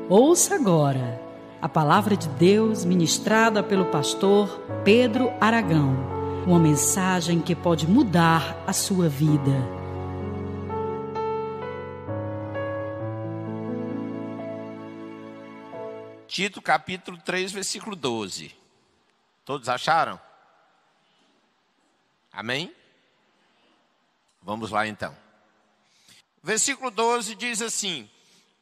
Ouça agora a palavra de Deus ministrada pelo pastor Pedro Aragão. Uma mensagem que pode mudar a sua vida. Tito capítulo 3, versículo 12. Todos acharam? Amém? Vamos lá então. Versículo 12 diz assim: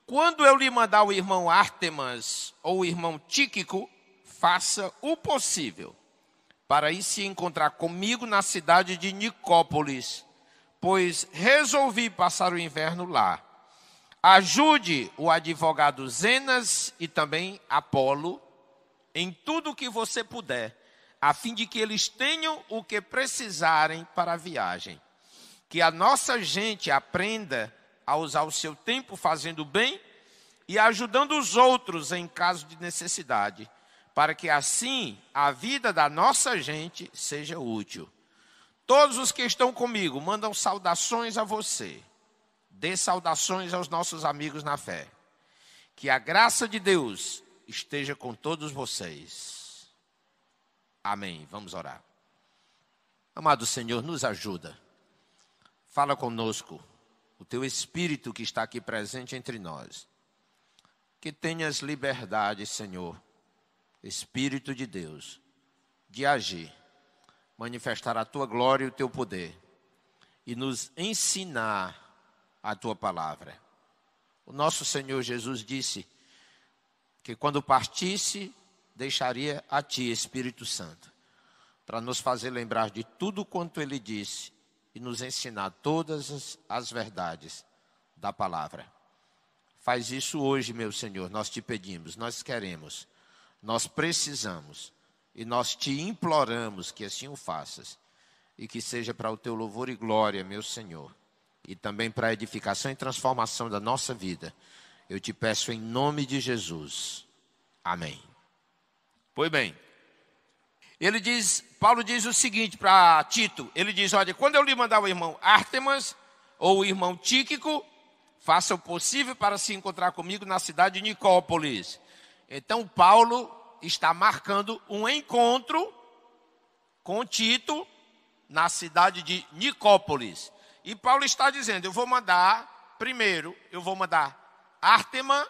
quando eu lhe mandar o irmão Ártemas ou o irmão Tíquico, faça o possível para ir se encontrar comigo na cidade de Nicópolis, pois resolvi passar o inverno lá. Ajude o advogado Zenas e também Apolo em tudo o que você puder, a fim de que eles tenham o que precisarem para a viagem. Que a nossa gente aprenda a usar o seu tempo fazendo bem e ajudando os outros em caso de necessidade, para que assim a vida da nossa gente seja útil. Todos os que estão comigo mandam saudações a você. Dê saudações aos nossos amigos na fé. Que a graça de Deus esteja com todos vocês. Amém. Vamos orar. Amado Senhor, nos ajuda. Fala conosco, o teu Espírito que está aqui presente entre nós. Que tenhas liberdade, Senhor, Espírito de Deus, de agir, manifestar a tua glória e o teu poder e nos ensinar a tua palavra. O nosso Senhor Jesus disse que quando partisse, deixaria a ti, Espírito Santo, para nos fazer lembrar de tudo quanto ele disse e nos ensinar todas as verdades da palavra. Faz isso hoje, meu Senhor, nós te pedimos, nós queremos, nós precisamos e nós te imploramos que assim o faças e que seja para o teu louvor e glória, meu Senhor, e também para a edificação e transformação da nossa vida. Eu te peço em nome de Jesus. Amém. Pois bem, Paulo diz o seguinte para Tito, ele diz, olha, quando eu lhe mandar o irmão Ártemas ou o irmão Tíquico, faça o possível para se encontrar comigo na cidade de Nicópolis. Então Paulo está marcando um encontro com Tito na cidade de Nicópolis. E Paulo está dizendo, eu vou mandar Ártemas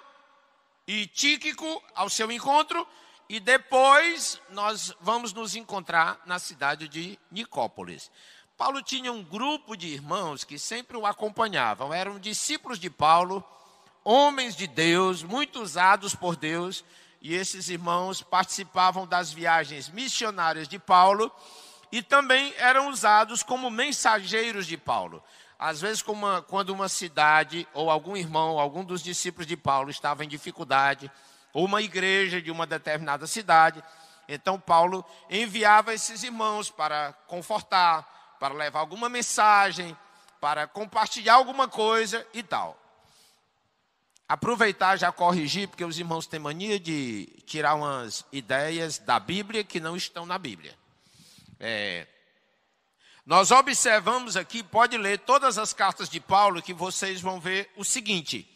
e Tíquico ao seu encontro, e depois nós vamos nos encontrar na cidade de Nicópolis. Paulo tinha um grupo de irmãos que sempre o acompanhavam. Eram discípulos de Paulo, homens de Deus, muito usados por Deus. E esses irmãos participavam das viagens missionárias de Paulo e também eram usados como mensageiros de Paulo. Às vezes, quando uma cidade ou algum irmão, algum dos discípulos de Paulo estava em dificuldade, ou uma igreja de uma determinada cidade, então Paulo enviava esses irmãos para confortar, para levar alguma mensagem, para compartilhar alguma coisa e tal. Aproveitar já corrigir, porque os irmãos têm mania de tirar umas ideias da Bíblia que não estão na Bíblia. Nós observamos aqui, pode ler todas as cartas de Paulo, que vocês vão ver o seguinte.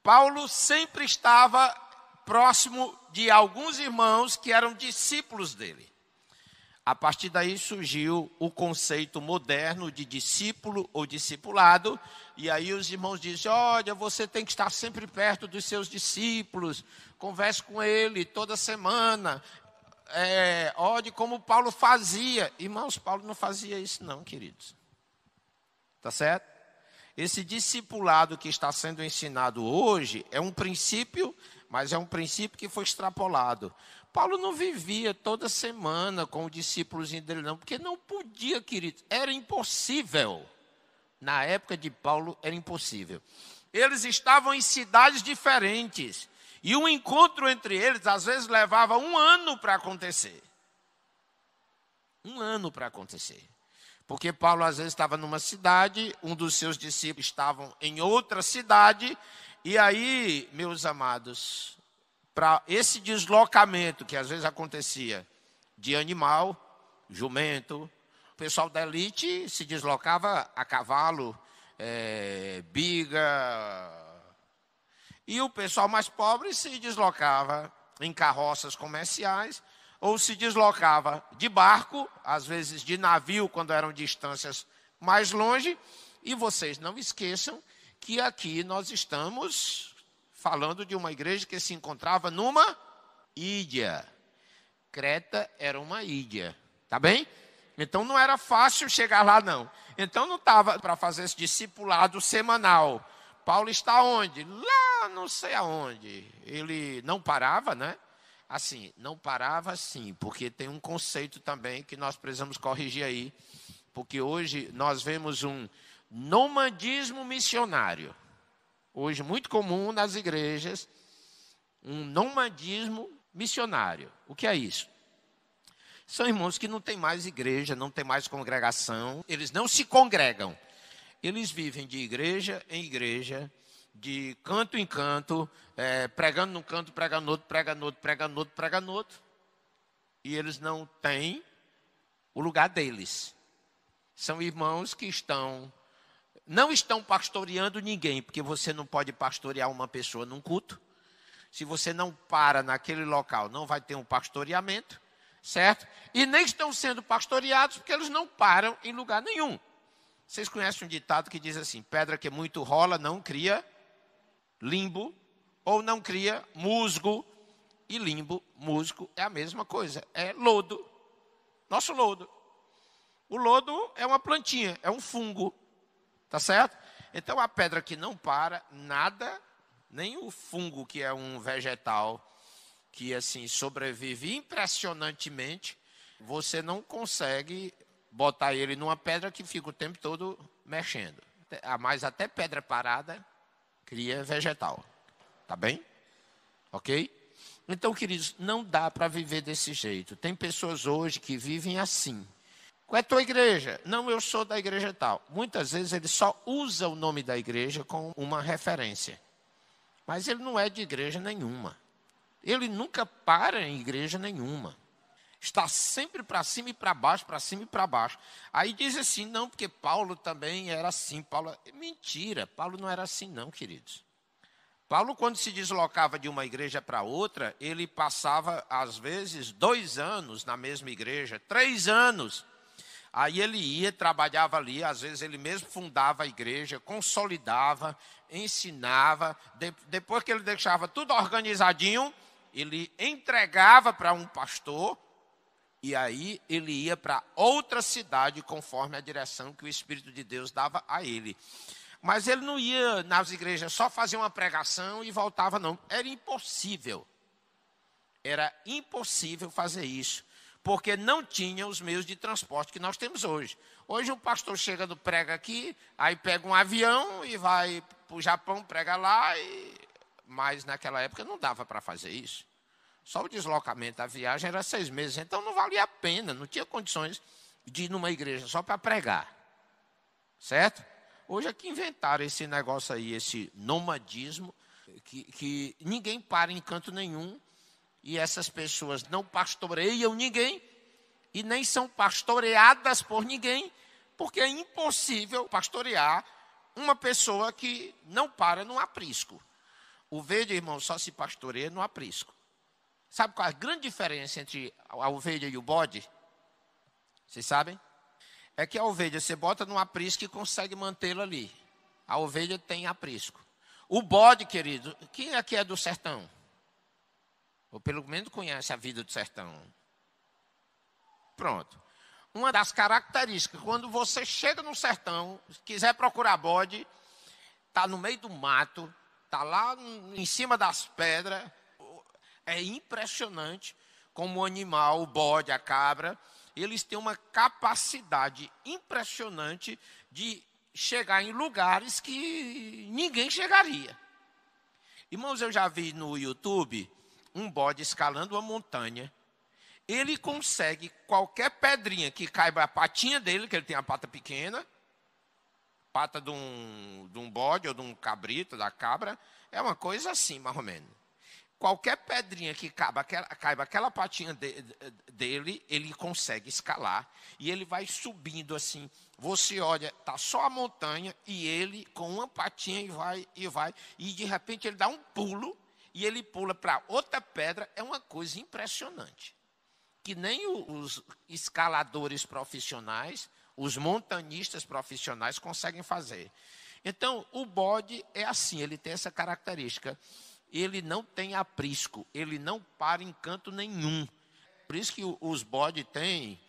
Paulo sempre estava próximo de alguns irmãos que eram discípulos dele. A partir daí surgiu o conceito moderno de discípulo ou discipulado, e aí os irmãos dizem, olha, você tem que estar sempre perto dos seus discípulos, converse com ele toda semana, olhe como Paulo fazia. Irmãos, Paulo não fazia isso não, queridos. Tá certo? Esse discipulado que está sendo ensinado hoje é um princípio, mas é um princípio que foi extrapolado. Paulo não vivia toda semana com o discípulozinho dele não, porque não podia, queridos, era impossível. Na época de Paulo era impossível. Eles estavam em cidades diferentes, e um encontro entre eles às vezes levava 1 ano para acontecer. 1 ano para acontecer. Porque Paulo às vezes estava numa cidade, um dos seus discípulos estavam em outra cidade, e aí, meus amados, para esse deslocamento que às vezes acontecia de animal, jumento, o pessoal da elite se deslocava a cavalo, biga. E o pessoal mais pobre se deslocava em carroças comerciais, ou se deslocava de barco, às vezes de navio, quando eram distâncias mais longe. E vocês não esqueçam que aqui nós estamos falando de uma igreja que se encontrava numa ilha. Creta era uma ilha, tá bem? Então não era fácil chegar lá, não. Então não estava para fazer esse discipulado semanal. Paulo está onde? Lá não sei aonde. Ele não parava, né? Assim, não parava sim, porque tem um conceito também que nós precisamos corrigir aí. Porque hoje nós vemos um nomadismo missionário. Hoje muito comum nas igrejas, um nomadismo missionário. O que é isso? São irmãos que não têm mais igreja, não têm mais congregação, eles não se congregam. Eles vivem de igreja em igreja, de canto em canto, pregando num canto, pregando no outro, pregando no outro, pregando no outro, pregando no outro. E eles não têm o lugar deles. São irmãos que não estão pastoreando ninguém, porque você não pode pastorear uma pessoa num culto. Se você não para naquele local, não vai ter um pastoreamento, certo? E nem estão sendo pastoreados porque eles não param em lugar nenhum. Vocês conhecem um ditado que diz assim: pedra que muito rola não cria limbo, ou não cria musgo. E limbo, musgo é a mesma coisa, é lodo. Nosso lodo. O lodo é uma plantinha, é um fungo, tá certo? Então a pedra que não para, nada, nem o fungo, que é um vegetal que assim sobrevive impressionantemente, você não consegue botar ele numa pedra que fica o tempo todo mexendo. Mas até pedra parada cria vegetal. Tá bem? Ok? Então, queridos, não dá para viver desse jeito. Tem pessoas hoje que vivem assim. Qual é a tua igreja? Não, eu sou da igreja tal. Muitas vezes ele só usa o nome da igreja como uma referência. Mas ele não é de igreja nenhuma. Ele nunca para em igreja nenhuma. Está sempre para cima e para baixo, para cima e para baixo. Aí diz assim, não, porque Paulo também era assim. Mentira, Paulo não era assim não, queridos. Paulo, quando se deslocava de uma igreja para outra, ele passava, às vezes, 2 anos na mesma igreja, 3 anos. Aí ele ia, trabalhava ali, às vezes ele mesmo fundava a igreja, consolidava, ensinava. Depois que ele deixava tudo organizadinho, ele entregava para um pastor, e aí ele ia para outra cidade, conforme a direção que o Espírito de Deus dava a ele. Mas ele não ia nas igrejas só fazer uma pregação e voltava, não. Era impossível. Era impossível fazer isso, porque não tinha os meios de transporte que nós temos hoje. Hoje um pastor chega do prega aqui, aí pega um avião e vai para o Japão, prega lá, mas naquela época não dava para fazer isso. Só o deslocamento, a viagem era 6 meses, então não valia a pena, não tinha condições de ir numa igreja só para pregar. Certo? Hoje é que inventaram esse negócio aí, esse nomadismo, que ninguém para em canto nenhum, e essas pessoas não pastoreiam ninguém, e nem são pastoreadas por ninguém, porque é impossível pastorear uma pessoa que não para no aprisco. Ovelha, irmão, só se pastoreia no aprisco. Sabe qual é a grande diferença entre a ovelha e o bode? Vocês sabem? É que a ovelha você bota num aprisco e consegue mantê-la ali. A ovelha tem aprisco. O bode, querido, quem aqui é do sertão? Ou pelo menos conhece a vida do sertão. Pronto. Uma das características, quando você chega no sertão, quiser procurar bode, está no meio do mato, está lá em cima das pedras. É impressionante como o animal, o bode, a cabra, eles têm uma capacidade impressionante de chegar em lugares que ninguém chegaria. Irmãos, eu já vi no YouTube um bode escalando uma montanha. Ele consegue qualquer pedrinha que caiba a patinha dele, que ele tem a pata pequena, pata de um bode ou de um cabrito, da cabra, é uma coisa assim, mais ou menos. qualquer pedrinha que caiba aquela patinha dele, ele consegue escalar. E ele vai subindo assim. Você olha, está só a montanha e ele com uma patinha e vai. E de repente ele dá um pulo e ele pula para outra pedra. É uma coisa impressionante. Que nem os escaladores profissionais, os montanistas profissionais conseguem fazer. Então, o bode é assim, ele tem essa característica. Ele não tem aprisco, ele não para em canto nenhum. Por isso que os bodes têm,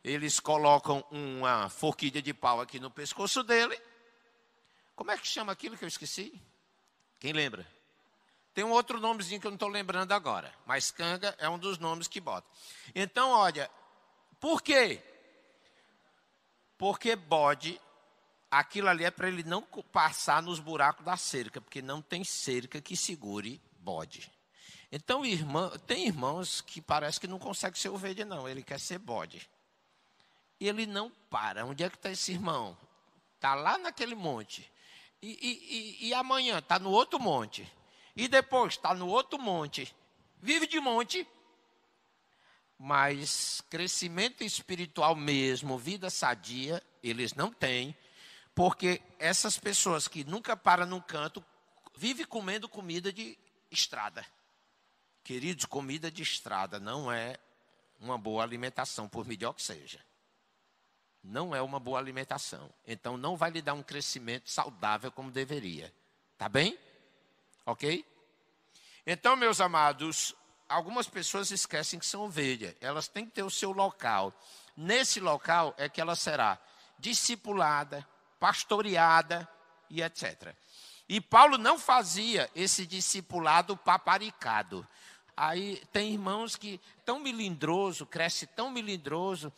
eles colocam uma forquilha de pau aqui no pescoço dele. Como é que chama aquilo que eu esqueci? Quem lembra? Tem um outro nomezinho que eu não estou lembrando agora, mas canga é um dos nomes que bota. Então, olha, por quê? Porque bode, aquilo ali é para ele não passar nos buracos da cerca, porque não tem cerca que segure bode. Então, tem irmãos que parece que não consegue ser ovelha, não, ele quer ser bode. Ele não para. Onde é que está esse irmão? Está lá naquele monte. E amanhã está no outro monte. E depois está no outro monte. Vive de monte. Mas crescimento espiritual mesmo, vida sadia, eles não têm. Porque essas pessoas que nunca param num canto, vivem comendo comida de estrada. Queridos, comida de estrada não é uma boa alimentação, por melhor que seja. Não é uma boa alimentação. Então, não vai lhe dar um crescimento saudável como deveria. Tá bem? Ok? Então, meus amados, algumas pessoas esquecem que são ovelha. Elas têm que ter o seu local. Nesse local é que ela será discipulada, pastoreada e etc. E Paulo não fazia esse discipulado paparicado. Aí tem irmãos que tão melindroso, cresce tão melindroso.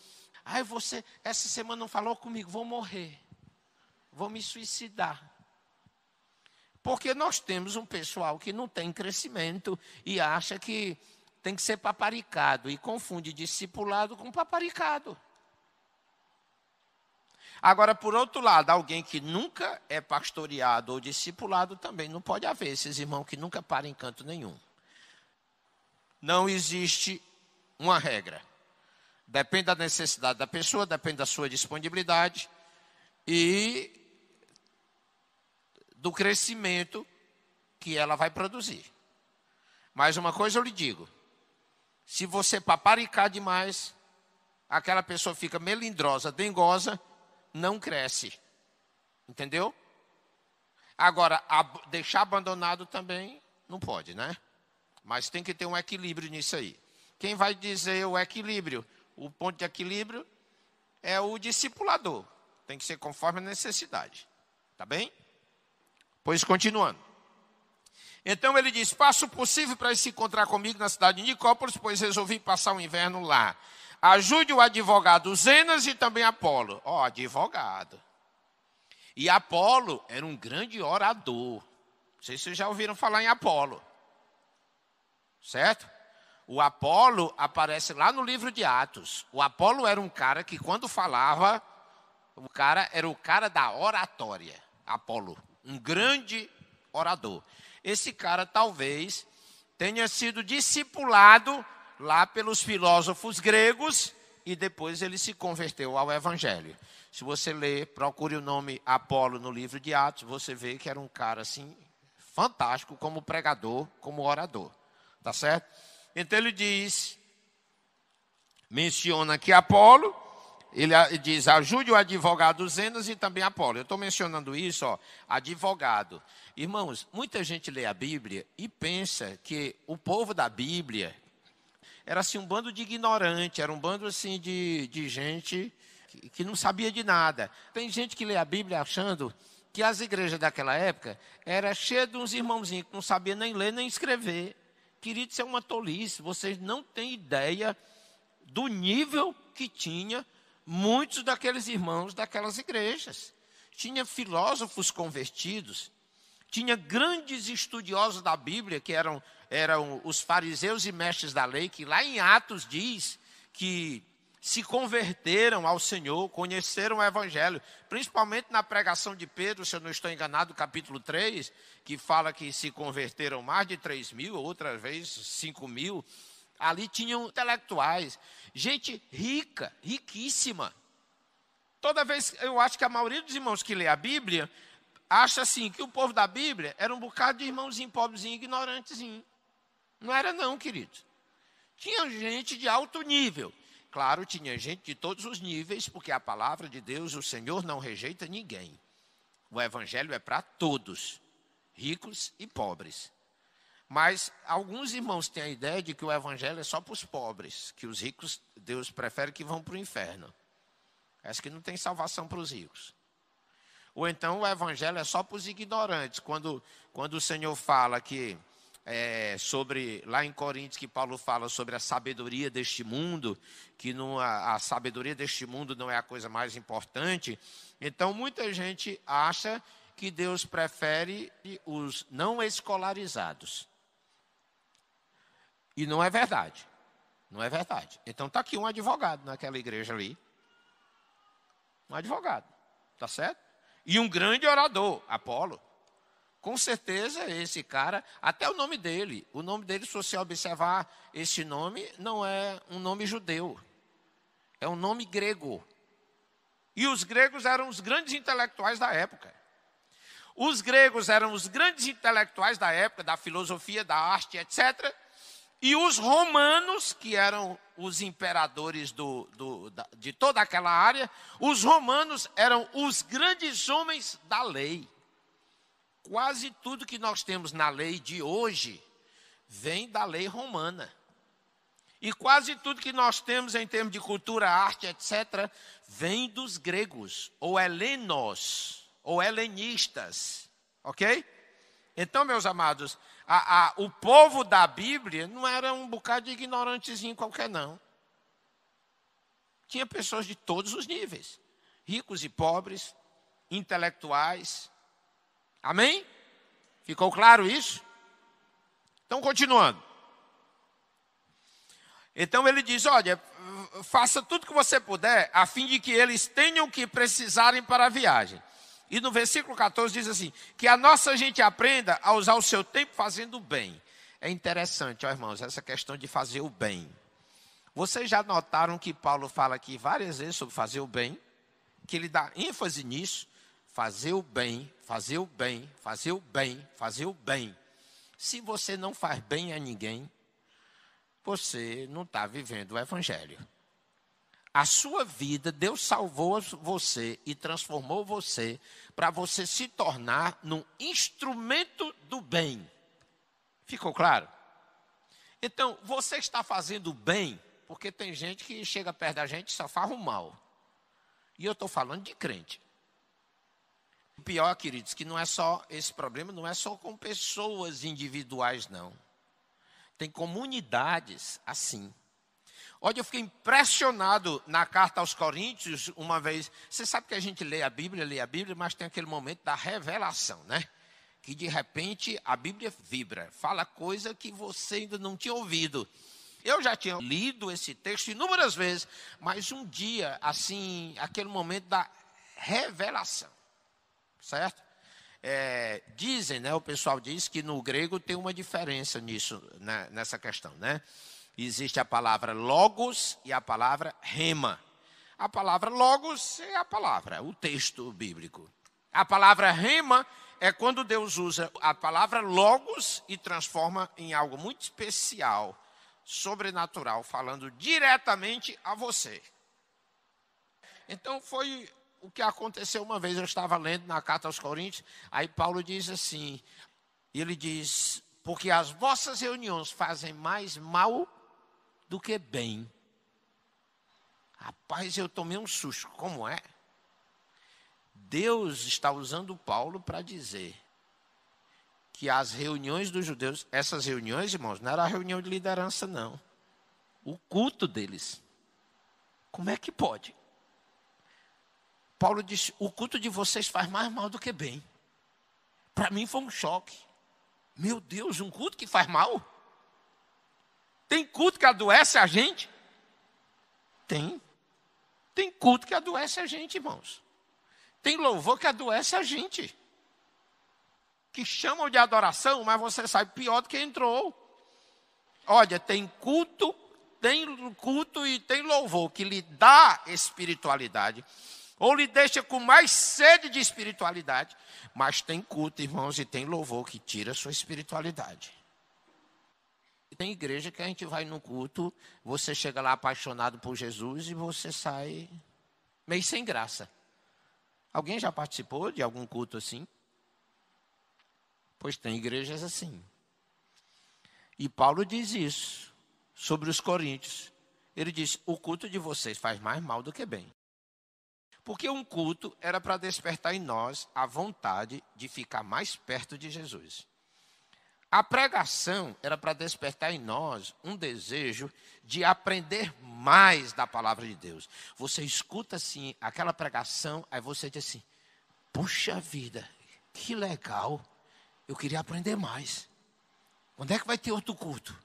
Ai, você essa semana não falou comigo, vou morrer. Vou me suicidar. Porque nós temos um pessoal que não tem crescimento e acha que tem que ser paparicado e confunde discipulado com paparicado. Agora, por outro lado, alguém que nunca é pastoreado ou discipulado também não pode haver. Esses irmãos que nunca param em canto nenhum. Não existe uma regra. Depende da necessidade da pessoa, depende da sua disponibilidade e do crescimento que ela vai produzir. Mas uma coisa eu lhe digo. Se você paparicar demais, aquela pessoa fica melindrosa, dengosa, não cresce. Entendeu? Agora, deixar abandonado também não pode, né? Mas tem que ter um equilíbrio nisso aí. Quem vai dizer o equilíbrio? O ponto de equilíbrio é o discipulador. Tem que ser conforme a necessidade. Tá bem? Pois continuando. Então ele diz, faço o possível para ele se encontrar comigo na cidade de Nicópolis, pois resolvi passar o inverno lá. Ajude o advogado Zenas e também Apolo. Ó, advogado. E Apolo era um grande orador. Não sei se vocês já ouviram falar em Apolo. Certo? O Apolo aparece lá no livro de Atos. O Apolo era um cara que quando falava, o cara era o cara da oratória. Apolo, um grande orador. Esse cara talvez tenha sido discipulado lá pelos filósofos gregos e depois ele se converteu ao evangelho. Se você ler, procure o nome Apolo no livro de Atos, você vê que era um cara assim fantástico como pregador, como orador. Tá certo? Então ele diz, menciona aqui Apolo, ele diz, ajude o advogado Zenas e também Apolo. Eu estou mencionando isso, ó, advogado. Irmãos, muita gente lê a Bíblia e pensa que o povo da Bíblia era assim um bando de ignorante, era um bando assim de gente que não sabia de nada. Tem gente que lê a Bíblia achando que as igrejas daquela época eram cheias de uns irmãozinhos que não sabiam nem ler nem escrever. Querido, isso é uma tolice. Vocês não têm ideia do nível que tinha muitos daqueles irmãos daquelas igrejas. Tinha filósofos convertidos, tinha grandes estudiosos da Bíblia, que eram os fariseus e mestres da lei, que lá em Atos diz que se converteram ao Senhor, conheceram o Evangelho, principalmente na pregação de Pedro, se eu não estou enganado, capítulo 3, que fala que se converteram mais de 3.000, outras vezes 5.000. Ali tinham intelectuais, gente rica, riquíssima. Toda vez, eu acho que a maioria dos irmãos que lê a Bíblia, acha assim, que o povo da Bíblia era um bocado de irmãozinho, pobrezinho, ignorantezinho. Não era não, queridos. Tinha gente de alto nível. Claro, tinha gente de todos os níveis, porque a palavra de Deus, o Senhor não rejeita ninguém. O Evangelho é para todos, ricos e pobres. Mas alguns irmãos têm a ideia de que o Evangelho é só para os pobres, que os ricos, Deus prefere que vão para o inferno. Acho que não tem salvação para os ricos. Ou então o Evangelho é só para os ignorantes. Quando o Senhor fala que... lá em Coríntios, que Paulo fala sobre a sabedoria deste mundo, que a sabedoria deste mundo não é a coisa mais importante. Então, muita gente acha que Deus prefere os não escolarizados. E não é verdade. Não é verdade. Então, está aqui um advogado naquela igreja ali. Um advogado, tá certo? E um grande orador, Apolo. Com certeza esse cara, até o nome dele, se você observar, esse nome não é um nome judeu, é um nome grego. E os gregos eram os grandes intelectuais da época. Os gregos eram os grandes intelectuais da época, da filosofia, da arte, etc. E os romanos, que eram os imperadores de toda aquela área, os romanos eram os grandes homens da lei. Quase tudo que nós temos na lei de hoje vem da lei romana. E quase tudo que nós temos em termos de cultura, arte, etc., vem dos gregos, ou helenos, ou helenistas. Ok? Então, meus amados, o povo da Bíblia não era um bocado de ignorantezinho qualquer, não. Tinha pessoas de todos os níveis, ricos e pobres, intelectuais. Amém? Ficou claro isso? Então, continuando. Então, ele diz, olha, faça tudo que você puder, a fim de que eles tenham o que precisarem para a viagem. E no versículo 14 diz assim, que a nossa gente aprenda a usar o seu tempo fazendo o bem. É interessante, ó, irmãos, essa questão de fazer o bem. Vocês já notaram que Paulo fala aqui várias vezes sobre fazer o bem? Que ele dá ênfase nisso. Fazer o bem, fazer o bem, fazer o bem, fazer o bem. Se você não faz bem a ninguém, você não está vivendo o Evangelho. A sua vida, Deus salvou você e transformou você para você se tornar num instrumento do bem. Ficou claro? Então, você está fazendo o bem, porque tem gente que chega perto da gente e só faz o mal. E eu estou falando de crente. O pior, queridos, que não é só esse problema, não é só com pessoas individuais, não. Tem comunidades assim. Olha, eu fiquei impressionado na carta aos Coríntios uma vez. Você sabe que a gente lê a Bíblia, mas tem aquele momento da revelação, né? Que de repente a Bíblia vibra, fala coisa que você ainda não tinha ouvido. Eu já tinha lido esse texto inúmeras vezes, mas um dia, assim, aquele momento da revelação. Certo? Dizem, né, o pessoal diz que no grego tem uma diferença nisso, né, nessa questão, né? Existe a palavra logos e a palavra rema. A palavra logos é a palavra, o texto bíblico. A palavra rema é quando Deus usa a palavra logos e transforma em algo muito especial, sobrenatural, falando diretamente a você. Então foi o que aconteceu uma vez, eu estava lendo na carta aos Coríntios, aí Paulo diz assim, ele diz, porque as vossas reuniões fazem mais mal do que bem. Rapaz, eu tomei um susto, como é? Deus está usando Paulo para dizer que as reuniões dos judeus, essas reuniões, irmãos, não era a reunião de liderança, não. O culto deles. Como é que pode? Paulo diz, o culto de vocês faz mais mal do que bem. Para mim foi um choque. Meu Deus, um culto que faz mal? Tem culto que adoece a gente? Tem. culto que adoece a gente, irmãos. Tem louvor que adoece a gente. Que chamam de adoração, mas você sai pior do que entrou. Olha, tem culto e tem louvor que lhe dá espiritualidade, ou lhe deixa com mais sede de espiritualidade, mas tem culto, irmãos, e tem louvor que tira a sua espiritualidade. Tem igreja que a gente vai no culto, você chega lá apaixonado por Jesus e você sai meio sem graça. Alguém já participou de algum culto assim? Pois tem igrejas assim. E Paulo diz isso sobre os coríntios. Ele diz, o culto de vocês faz mais mal do que bem. Porque um culto era para despertar em nós a vontade de ficar mais perto de Jesus. A pregação era para despertar em nós um desejo de aprender mais da palavra de Deus. Você escuta assim aquela pregação, aí você diz assim, puxa vida, que legal, eu queria aprender mais. Onde é que vai ter outro culto?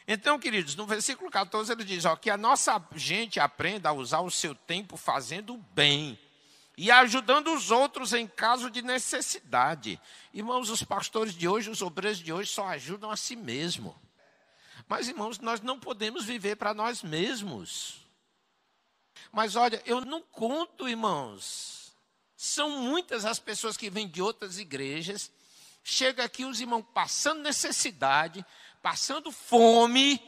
Então, queridos, no versículo 14 ele diz, que a nossa gente aprenda a usar o seu tempo fazendo bem e ajudando os outros em caso de necessidade. Irmãos, os pastores de hoje, os obreiros de hoje só ajudam a si mesmo. Mas, irmãos, nós não podemos viver para nós mesmos. Mas olha, eu não conto, irmãos. São muitas as pessoas que vêm de outras igrejas. Chega aqui os irmãos passando necessidade, passando fome.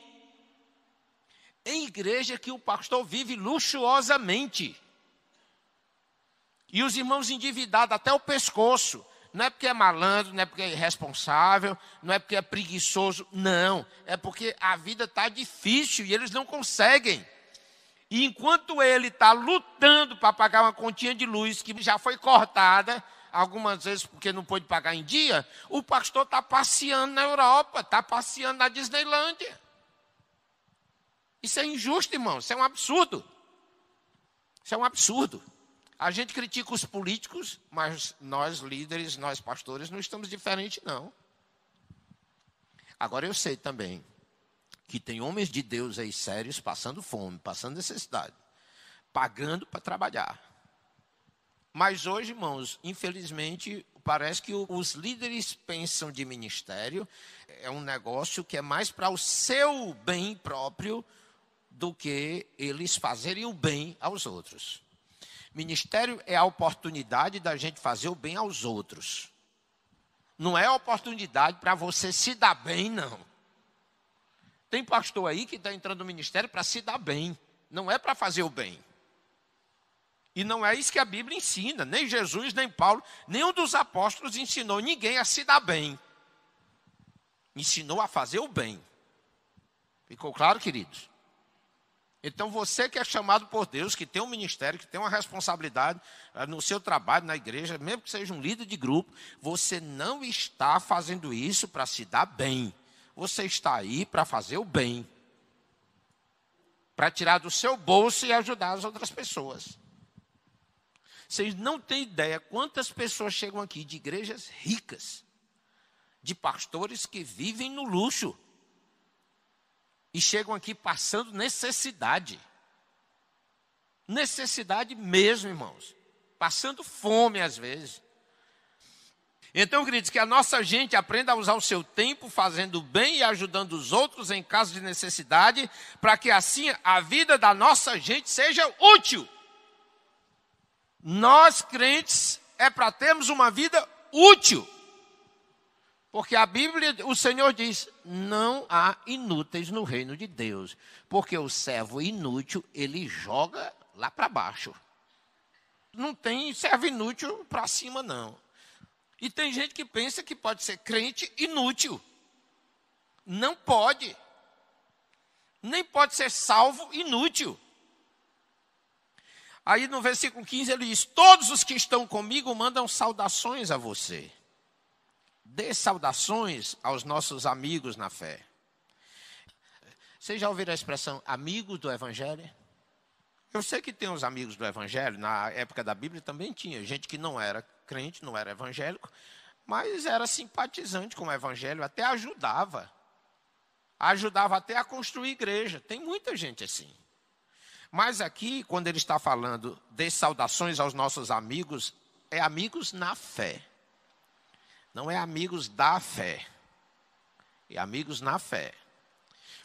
Em igreja que o pastor vive luxuosamente. E os irmãos endividados até o pescoço. Não é porque é malandro, não é porque é irresponsável, não é porque é preguiçoso. Não, é porque a vida está difícil e eles não conseguem. E enquanto ele está lutando para pagar uma continha de luz que já foi cortada, algumas vezes porque não pôde pagar em dia, o pastor está passeando na Europa, está passeando na Disneylândia. Isso é injusto, irmão, isso é um absurdo. Isso é um absurdo. A gente critica os políticos, mas nós líderes, nós pastores, não estamos diferentes, não. Agora eu sei também que tem homens de Deus aí sérios passando fome, passando necessidade, pagando para trabalhar. Mas hoje, irmãos, infelizmente, parece que os líderes pensam de ministério, é um negócio que é mais para o seu bem próprio do que eles fazerem o bem aos outros. Ministério é a oportunidade da gente fazer o bem aos outros. Não é a oportunidade para você se dar bem, não. Tem pastor aí que está entrando no ministério para se dar bem. Não é para fazer o bem. E não é isso que a Bíblia ensina. Nem Jesus, nem Paulo, nenhum dos apóstolos ensinou ninguém a se dar bem. Ensinou a fazer o bem. Ficou claro, queridos? Então você que é chamado por Deus, que tem um ministério, que tem uma responsabilidade no seu trabalho, na igreja, mesmo que seja um líder de grupo, você não está fazendo isso para se dar bem. Você está aí para fazer o bem. Para tirar do seu bolso e ajudar as outras pessoas. Vocês não têm ideia quantas pessoas chegam aqui de igrejas ricas, de pastores que vivem no luxo. E chegam aqui passando necessidade. Necessidade mesmo, irmãos. Passando fome às vezes. Então, queridos, que a nossa gente aprenda a usar o seu tempo fazendo bem e ajudando os outros em caso de necessidade, para que assim a vida da nossa gente seja útil. Nós, crentes, é para termos uma vida útil. Porque a Bíblia, o Senhor diz, não há inúteis no reino de Deus. Porque o servo inútil, ele joga lá para baixo. Não tem servo inútil para cima, não. E tem gente que pensa que pode ser crente inútil. Não pode. Nem pode ser salvo inútil. Aí no versículo 15 ele diz, todos os que estão comigo mandam saudações a você. Dê saudações aos nossos amigos na fé. Vocês já ouviram a expressão amigos do Evangelho? Eu sei que tem os amigos do Evangelho, na época da Bíblia também tinha gente que não era crente, não era evangélico, mas era simpatizante com o Evangelho, até ajudava. Ajudava até a construir igreja. Tem muita gente assim. Mas aqui, quando ele está falando de saudações aos nossos amigos, é amigos na fé. Não é amigos da fé. É amigos na fé.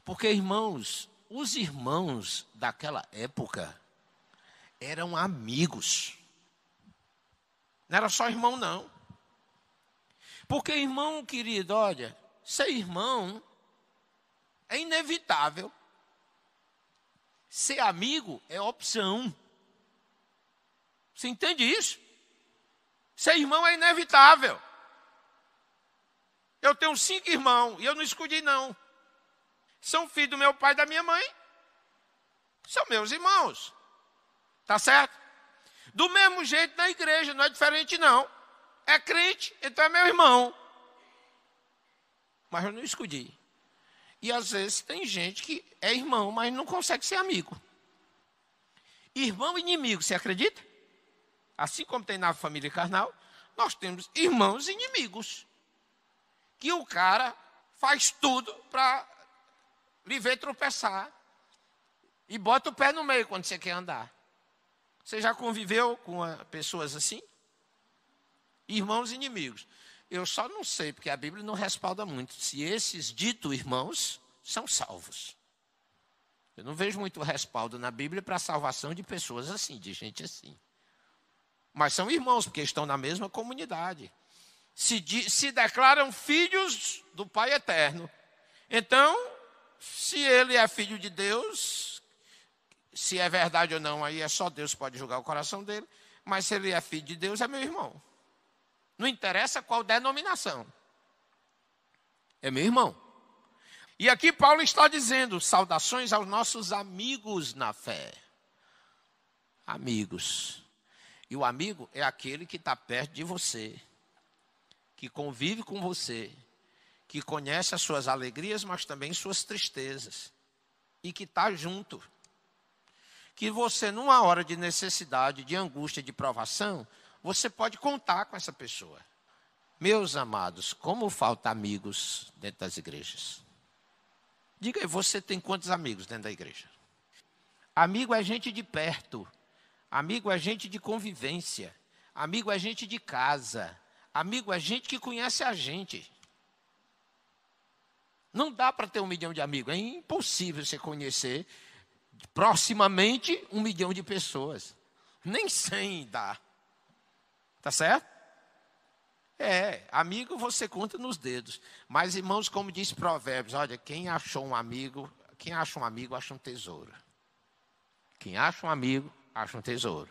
Porque, irmãos, os irmãos daquela época eram amigos. Não era só irmão, não. Porque, irmão querido, olha, ser irmão é inevitável. Ser amigo é opção. Você entende isso? Ser irmão é inevitável. Eu tenho 5 irmãos e eu não escolhi, não. São filhos do meu pai e da minha mãe. São meus irmãos. Tá certo? Do mesmo jeito na igreja, não é diferente, não. É crente, então é meu irmão. Mas eu não escolhi. E às vezes tem gente que é irmão, mas não consegue ser amigo. Irmão e inimigo, você acredita? Assim como tem na família carnal, nós temos irmãos e inimigos. Que o cara faz tudo para lhe ver tropeçar. E bota o pé no meio quando você quer andar. Você já conviveu com pessoas assim? Irmãos e inimigos. Eu só não sei, porque a Bíblia não respalda muito, se esses ditos irmãos são salvos. Eu não vejo muito respaldo na Bíblia para a salvação de pessoas assim, de gente assim. Mas são irmãos, porque estão na mesma comunidade. Se declaram filhos do Pai Eterno. Então, se ele é filho de Deus, se é verdade ou não, aí é só Deus que pode julgar o coração dele. Mas se ele é filho de Deus, é meu irmão. Não interessa qual denominação. É meu irmão. E aqui Paulo está dizendo, saudações aos nossos amigos na fé. Amigos. E o amigo é aquele que está perto de você, que convive com você, que conhece as suas alegrias, mas também suas tristezas. E que está junto. Que você, numa hora de necessidade, de angústia, de provação, você pode contar com essa pessoa. Meus amados, como falta amigos dentro das igrejas? Diga aí, você tem quantos amigos dentro da igreja? Amigo é gente de perto. Amigo é gente de convivência. Amigo é gente de casa. Amigo é gente que conhece a gente. Não dá para ter 1 milhão de amigos. É impossível você conhecer proximamente 1 milhão de pessoas. Nem 100 dá. Tá certo? Amigo você conta nos dedos. Mas, irmãos, como diz Provérbios, olha, quem acha um amigo acha um tesouro. Quem acha um amigo, acha um tesouro.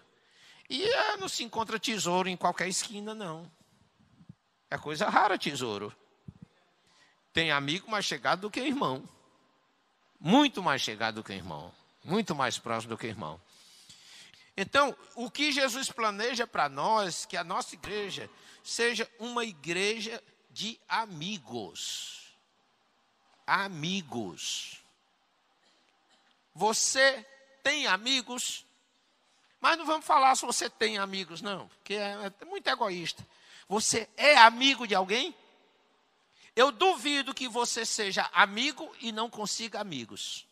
E não se encontra tesouro em qualquer esquina, não. É coisa rara tesouro. Tem amigo mais chegado do que irmão. Muito mais chegado do que irmão. Muito mais próximo do que irmão. Então, o que Jesus planeja para nós, que a nossa igreja seja uma igreja de amigos. Amigos. Você tem amigos? Mas não vamos falar se você tem amigos, não, porque é muito egoísta. Você é amigo de alguém? Eu duvido que você seja amigo e não consiga amigos.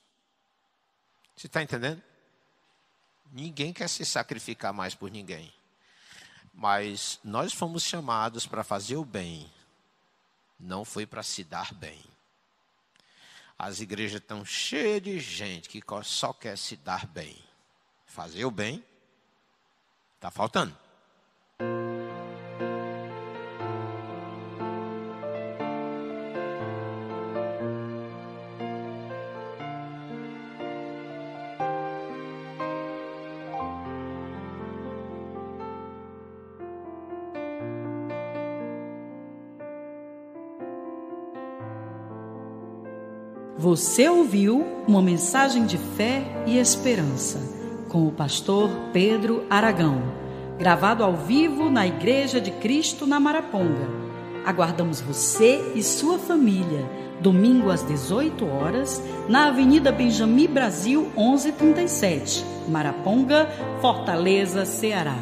Você está entendendo? Ninguém quer se sacrificar mais por ninguém. Mas nós fomos chamados para fazer o bem. Não foi para se dar bem. As igrejas estão cheias de gente que só quer se dar bem. Fazer o bem, está faltando. Você ouviu uma mensagem de fé e esperança com o pastor Pedro Aragão, gravado ao vivo na Igreja de Cristo na Maraponga. Aguardamos você e sua família, domingo às 18 horas, na Avenida Benjamin Brasil 1137, Maraponga, Fortaleza, Ceará.